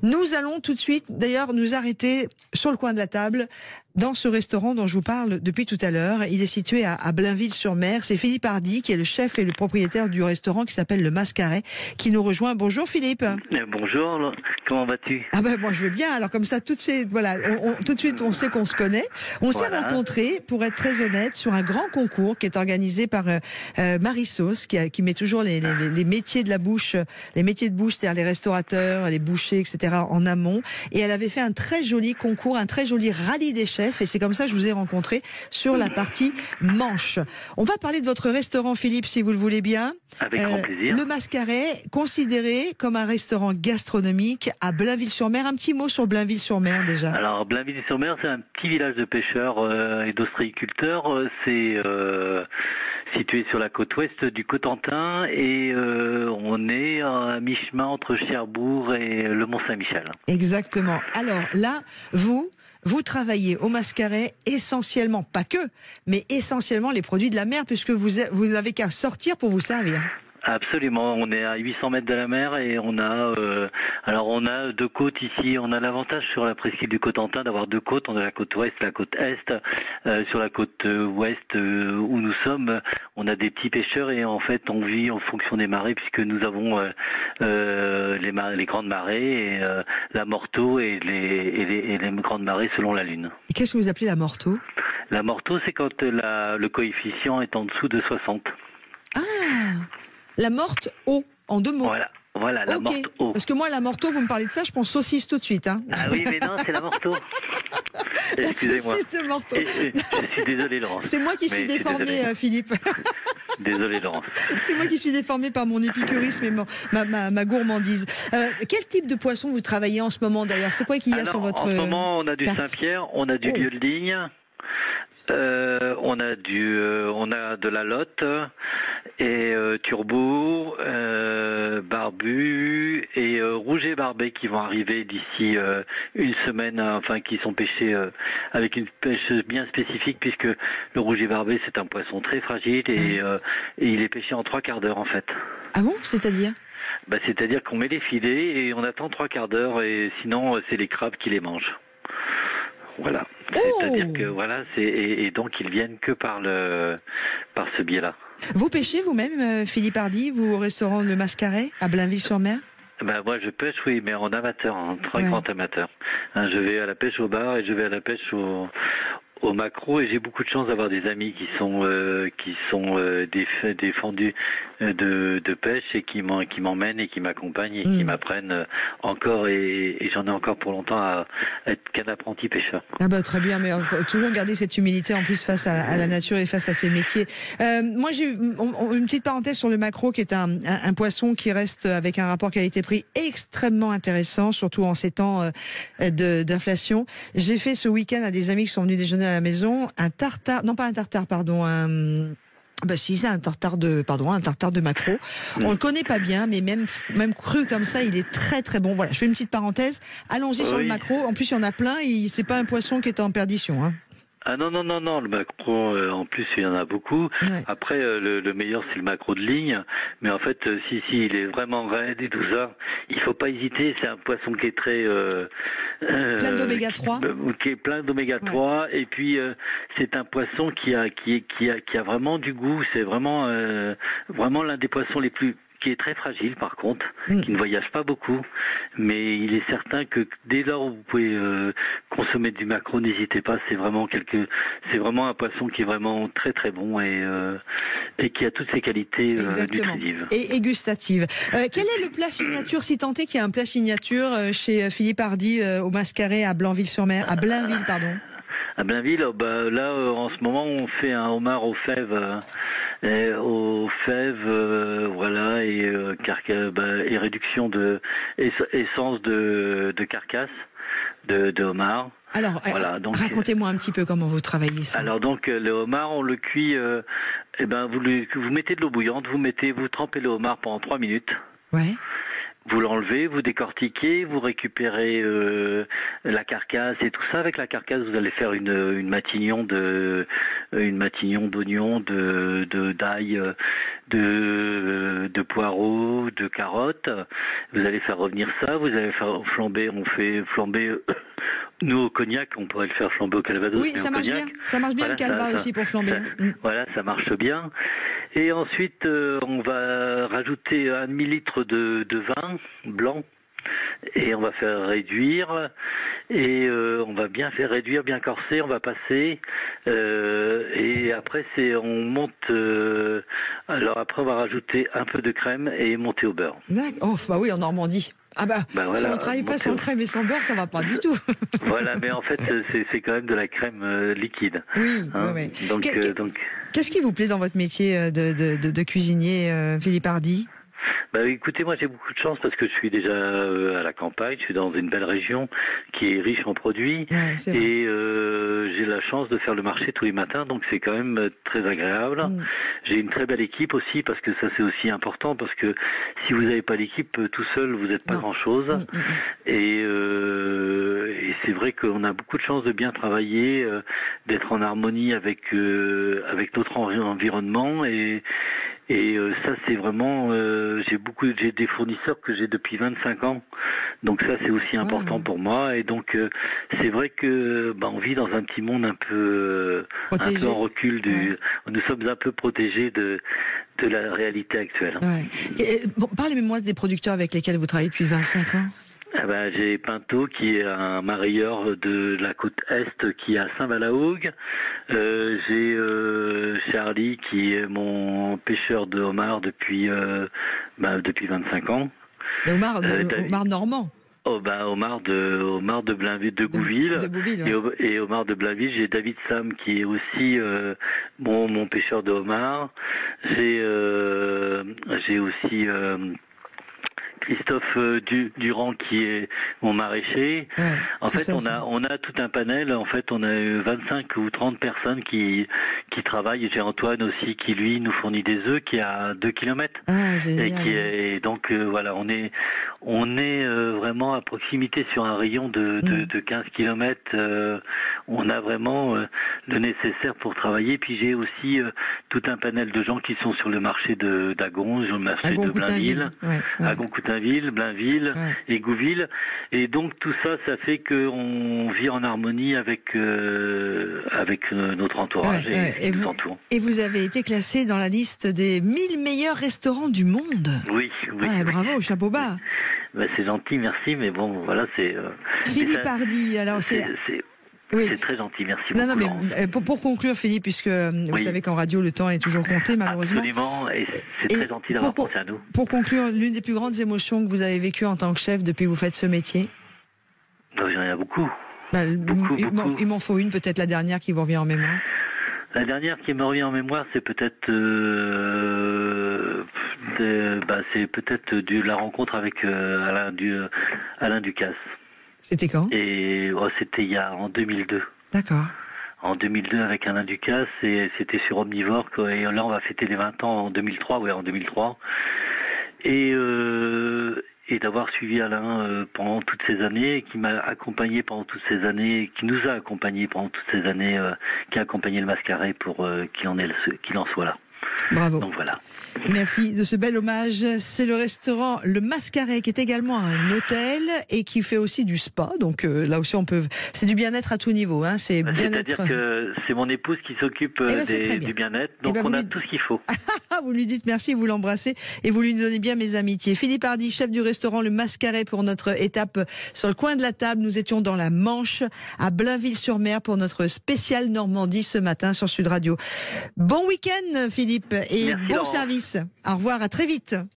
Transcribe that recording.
Nous allons tout de suite, d'ailleurs, nous arrêter sur le coin de la table dans ce restaurant dont je vous parle depuis tout à l'heure. Il est situé à Blainville-sur-Mer. C'est Philippe Hardy qui est le chef et le propriétaire du restaurant qui s'appelle Le Mascaret qui nous rejoint. Bonjour Philippe. Bonjour, comment vas-tu? Ah ben moi je vais bien. Alors comme ça tout de suite, voilà, tout de suite on sait qu'on se connaît. On s'est rencontrés, pour être très honnête, sur un grand concours qui est organisé par Marie-Sauce qui met toujours les métiers de la bouche, les métiers de bouche, c'est-à-dire les restaurateurs, les bouchers, etc. en amont. Et elle avait fait un très joli concours, un très joli rallye des chefs. Et c'est comme ça que je vous ai rencontré sur la partie manche. On va parler de votre restaurant, Philippe, si vous le voulez bien. Avec grand plaisir. Le Mascaret, considéré comme un restaurant gastronomique à Blainville-sur-Mer. Un petit mot sur Blainville-sur-Mer déjà. Alors Blainville-sur-Mer, c'est un petit village de pêcheurs et d'ostréiculteurs. C'est situé sur la côte ouest du Cotentin et on est à mi-chemin entre Cherbourg et le Mont-Saint-Michel. Exactement. Alors là, vous travaillez au Mascaret essentiellement, pas que, mais essentiellement les produits de la mer, puisque vous avez qu'à sortir pour vous servir. Absolument, on est à 800 mètres de la mer et on a deux côtes ici. On a l'avantage sur la presqu'île du Cotentin d'avoir deux côtes. On a la côte ouest, la côte est. Sur la côte ouest où nous sommes, on a des petits pêcheurs et en fait on vit en fonction des marées puisque nous avons les grandes marées et la morteau et les grandes marées selon la lune. Et qu'est-ce que vous appelez la morteau? La morteau, c'est quand le coefficient est en dessous de 60. Ah, la morte eau, en deux mots. Voilà, la morte eau. Parce que moi, la morteau, vous me parlez de ça, je pense saucisse tout de suite. Hein. Ah oui, mais non, c'est la morteau. Excusez-moi. Je suis désolé, Laurence. C'est moi qui suis déformée, Philippe. Désolé, Laurence. C'est moi qui suis déformée par mon épicurisme et ma gourmandise. Quel type de poisson vous travaillez en ce moment, d'ailleurs? C'est quoi qu'il y a sur votre En ce moment, on a du Saint-Pierre, on a du lieu de ligne. On a de la lotte et turbo, barbu et rouget barbet qui vont arriver d'ici une semaine, enfin qui sont pêchés avec une pêche bien spécifique puisque le rouget barbet c'est un poisson très fragile et il est pêché en 3 quarts d'heure en fait. Ah bon, c'est-à-dire? C'est-à-dire qu'on met les filets et on attend 3 quarts d'heure et sinon c'est les crabes qui les mangent. Voilà. C'est-à-dire que et donc ils viennent que par ce biais-là. Vous pêchez vous-même, Philippe Hardy, vous au restaurant Le Mascaret à Blainville-sur-Mer? Moi je pêche, oui, mais en amateur, en très grand amateur. Je vais à la pêche au bar et je vais à la pêche au maquereau et j'ai beaucoup de chance d'avoir des amis qui sont des fondus de pêche et qui m'emmènent et qui m'accompagnent et qui m'apprennent encore et j'en ai encore pour longtemps à être qu'un apprenti pêcheur. Ah très bien, mais faut toujours garder cette humilité en plus face à la nature et face à ces métiers. Moi j'ai une petite parenthèse sur le maquereau qui est un poisson qui reste avec un rapport qualité-prix extrêmement intéressant, surtout en ces temps d'inflation. J'ai fait ce week-end à des amis qui sont venus déjeuner à la maison un tartare, non pas un tartare, pardon, c'est un tartare de maquereau. On le connaît pas bien, mais même cru comme ça, il est très très bon. Voilà, je fais une petite parenthèse. Allons-y sur le maquereau. En plus, il y en a plein. C'est pas un poisson qui est en perdition, hein. Ah non, le maquereau, en plus il y en a beaucoup. Ouais. Après, le meilleur c'est le maquereau de ligne, mais en fait, si il est vraiment raide et tout ça, il faut pas hésiter, c'est un poisson qui est très... plein d'oméga 3. Qui est plein d'oméga 3, et puis c'est un poisson qui a vraiment du goût, c'est vraiment l'un des poissons les plus... qui est très fragile par contre, qui ne voyage pas beaucoup, mais il est certain que dès lors où vous pouvez consommer du maquereau, n'hésitez pas, c'est vraiment un poisson qui est vraiment très très bon et qui a toutes ses qualités nutritives. Et gustatives. Quel est le plat signature, si tant est qu'il y a un plat signature chez Philippe Hardy au Mascaret à Blainville-sur-Mer, à Blainville, pardon? À Blainville, là en ce moment on fait un homard aux fèves. Voilà, et réduction de essence de carcasse de homard. Alors, voilà, donc, racontez-moi un petit peu comment vous travaillez ça. Alors donc le homard, on le cuit. Vous mettez de l'eau bouillante, vous trempez le homard pendant 3 minutes. Ouais. Vous l'enlevez, vous décortiquez, vous récupérez la carcasse et tout ça. Avec la carcasse, vous allez faire une matignon d'oignons, d'ail, de poireaux, de carottes. Vous allez faire revenir ça. Vous allez faire flamber. On fait flamber. Nous au cognac, on pourrait le faire flamber au calvados. Oui, ça marche bien. Ça marche bien, voilà, le calva aussi pour flamber. Voilà, ça marche bien. Et ensuite, on va rajouter un demi-litre de vin blanc et on va faire réduire. Et on va bien faire réduire, bien corser. On va passer. Et après, on monte. Alors après, on va rajouter un peu de crème et monter au beurre. D'accord. Oh, bah oui, en Normandie. Ah bah voilà, si on ne travaille pas sans crème et sans beurre, ça va pas du tout. Voilà, mais en fait, c'est quand même de la crème liquide. Oui, hein, oui. Donc, qu'est-ce qui vous plaît dans votre métier de cuisinier, Philippe Hardy ? Bah, écoutez, moi j'ai beaucoup de chance parce que je suis déjà à la campagne, je suis dans une belle région qui est riche en produits et j'ai la chance de faire le marché tous les matins, donc c'est quand même très agréable. J'ai une très belle équipe aussi parce que ça c'est aussi important parce que si vous n'avez pas l'équipe tout seul, vous n'êtes pas grand-chose et c'est vrai qu'on a beaucoup de chance de bien travailler, d'être en harmonie avec notre environnement et ça c'est vraiment j'ai des fournisseurs que j'ai depuis 25 ans, donc ça c'est aussi important pour moi et donc c'est vrai que on vit dans un petit monde un peu en recul nous sommes un peu protégés de la réalité actuelle. Parlez-moi des producteurs avec lesquels vous travaillez depuis 25 ans. J'ai Pinto qui est un marailleur de la côte Est qui est à Saint-Valaougue. J'ai Charlie qui est mon pêcheur de homard depuis 25 ans. Homard normand. Homard de Blainville, de Gouville. Et homard de Blainville, j'ai David Sam qui est aussi mon pêcheur de homard. J'ai aussi Christophe Durand qui est mon maraîcher. En fait, on a tout un panel. En fait, on a 25 ou 30 personnes qui travaillent. J'ai Antoine aussi qui lui nous fournit des œufs qui est à 2 km. Et donc voilà, on est vraiment à proximité sur un rayon de 15 km. On a vraiment le nécessaire pour travailler. Puis j'ai aussi tout un panel de gens qui sont sur le marché d'Agon, sur le marché de Blainville, Agon-Coutainville, Blainville et Gouville. Et donc tout ça, ça fait qu'on vit en harmonie avec notre entourage et nous entoure. Et vous avez été classé dans la liste des 1000 meilleurs restaurants du monde. Oui. Bravo, chapeau bas. C'est gentil, merci, mais bon, voilà, c'est... Philippe Hardy, alors c'est très gentil, merci beaucoup. Non, mais pour conclure, Philippe, puisque vous savez qu'en radio, le temps est toujours compté, malheureusement. Absolument, et c'est très gentil d'avoir pensé à nous. Pour conclure, l'une des plus grandes émotions que vous avez vécues en tant que chef depuis que vous faites ce métier ? Il y en a beaucoup. Beaucoup. Il m'en faut une, peut-être la dernière qui vous revient en mémoire. La dernière qui me revient en mémoire, c'est peut-être la rencontre avec Alain Ducasse. C'était quand ? Et c'était en 2002. D'accord. En 2002 avec Alain Ducasse et c'était sur Omnivore et là on va fêter les 20 ans en 2003. Et d'avoir suivi Alain pendant toutes ces années, qui m'a accompagné pendant toutes ces années, qui nous a accompagnés pendant toutes ces années, qui a accompagné le Mascaret pour qu'il en soit là. Bravo. Donc voilà. Merci de ce bel hommage. C'est le restaurant Le Mascaret qui est également un hôtel et qui fait aussi du spa. Donc là aussi c'est du bien-être à tout niveau. Hein. C'est-à-dire que c'est mon épouse qui s'occupe du bien-être. Donc on a tout ce qu'il faut. Vous lui dites merci, vous l'embrassez et vous lui donnez bien mes amitiés. Philippe Hardy, chef du restaurant Le Mascaret pour notre étape sur le coin de la table. Nous étions dans la Manche à Blainville-sur-Mer pour notre spécial Normandie ce matin sur Sud Radio. Bon week-end Philippe et bon service. Au revoir, à très vite.